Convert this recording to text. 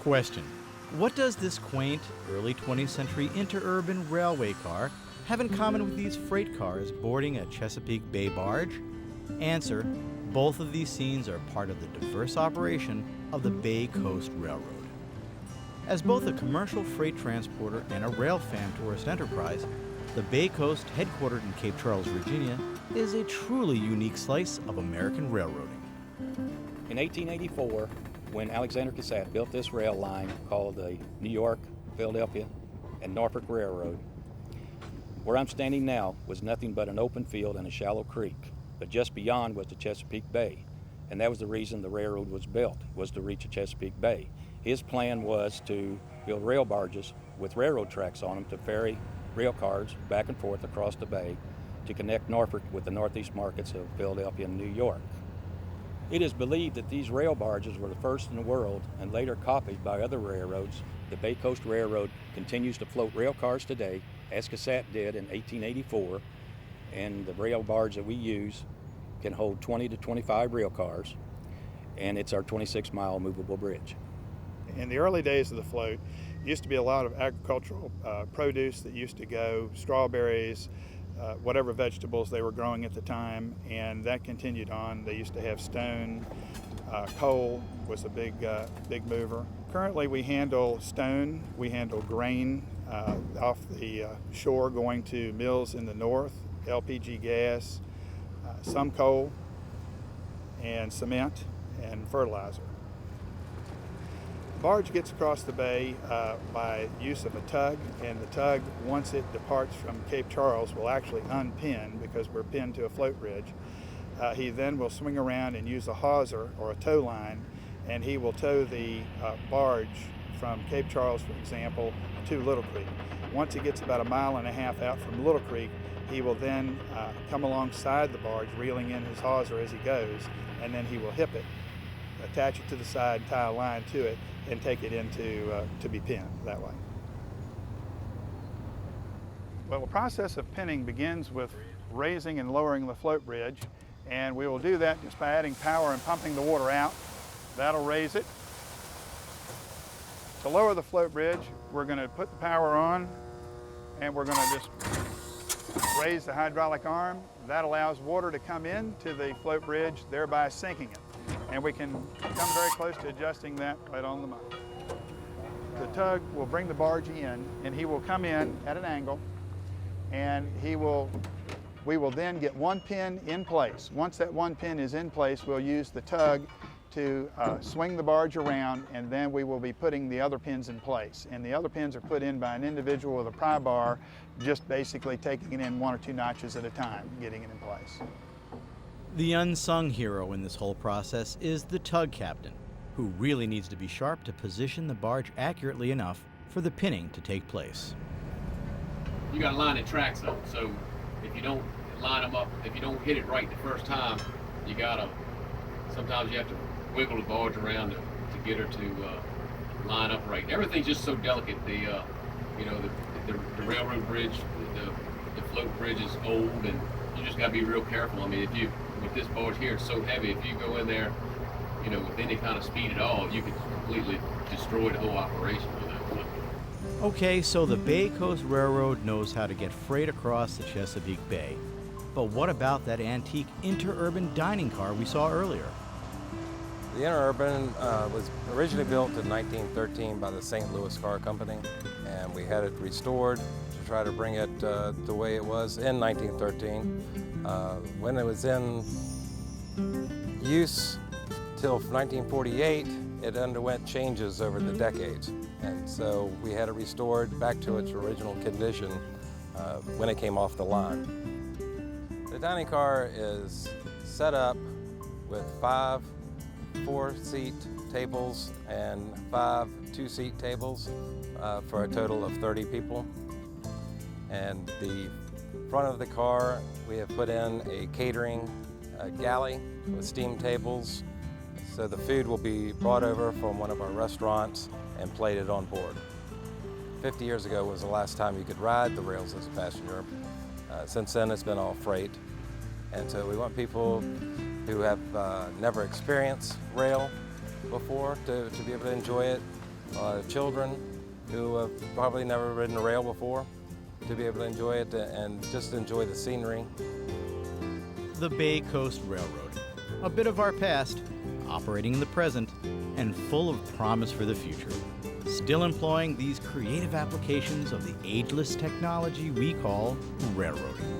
Question: what does this quaint, early 20th century interurban railway car have in common with these freight cars boarding a Chesapeake Bay barge? Answer: both of these scenes are part of the diverse operation of the Bay Coast Railroad. As both a commercial freight transporter and a railfan tourist enterprise, the Bay Coast, headquartered in Cape Charles, Virginia, is a truly unique slice of American railroading. In 1884, when Alexander Cassatt built this rail line called the New York, Philadelphia, and Norfolk Railroad, where I'm standing now was nothing but an open field and a shallow creek, but just beyond was the Chesapeake Bay, and that was the reason the railroad was built, was to reach the Chesapeake Bay. His plan was to build rail barges with railroad tracks on them to ferry rail cars back and forth across the bay to connect Norfolk with the northeast markets of Philadelphia and New York. It is believed that these rail barges were the first in the world and later copied by other railroads. The Bay Coast Railroad continues to float rail cars today, as Cassatt did in 1884, and the rail barge that we use can hold 20 to 25 rail cars, and it's our 26-mile movable bridge. In the early days of the float, used to be a lot of agricultural produce that used to go, strawberries, whatever vegetables they were growing at the time, and that continued on. They used to have stone, coal was a big mover. Currently we handle stone, we handle grain off the shore going to mills in the north, LPG gas, some coal, and cement, and fertilizer. The barge gets across the bay by use of a tug, and the tug, once it departs from Cape Charles, will actually unpin because we're pinned to a float bridge. He then will swing around and use a hawser or a tow line, and he will tow the barge from Cape Charles, for example, to Little Creek. Once he gets about 1.5 miles out from Little Creek, he will then come alongside the barge, reeling in his hawser as he goes, and then he will hip it, attach it to the side, tie a line to it, and take it into to be pinned that way. Well, the process of pinning begins with raising and lowering the float bridge, and we will do that just by adding power and pumping the water out. That'll raise it. To lower the float bridge, we're going to put the power on, and we're going to just raise the hydraulic arm. That allows water to come into the float bridge, thereby sinking it. And we can come very close to adjusting that right on the mount. The tug will bring the barge in, and he will come in at an angle, and we will then get one pin in place. Once that one pin is in place, we'll use the tug to swing the barge around, and then we will be putting the other pins in place. And the other pins are put in by an individual with a pry bar, just basically taking it in 1 or 2 notches at a time, getting it in place. The unsung hero in this whole process is the tug captain, who really needs to be sharp to position the barge accurately enough for the pinning to take place. You got to line the tracks up, so if you don't line them up, if you don't hit it right the first time, sometimes you have to wiggle the barge around to get her to line up right. Everything's just so delicate. The railroad bridge, the float bridge is old, and you just got to be real careful. I mean, with this barge here, it's so heavy, if you go in there, with any kind of speed at all, you could completely destroy the whole operation with that. Okay, so the Bay Coast Railroad knows how to get freight across the Chesapeake Bay. But what about that antique interurban dining car we saw earlier? The interurban was originally built in 1913 by the St. Louis Car Company, and we had it restored to try to bring it the way it was in 1913. When it was in use till 1948, it underwent changes over the decades, and so we had it restored back to its original condition when it came off the line. The dining car is set up with 5 4-seat tables and 5 2-seat tables for a total of 30 people. And the front of the car, we have put in a catering galley with steam tables, so the food will be brought over from one of our restaurants and plated on board. 50 years ago was the last time you could ride the rails as a passenger. Since then, it's been all freight. And so we want people who have never experienced rail before to be able to enjoy it. children who have probably never ridden a rail before to be able to enjoy it and just enjoy the scenery. The Bay Coast Railroad, a bit of our past, operating in the present, and full of promise for the future. Still employing these creative applications of the ageless technology we call railroading.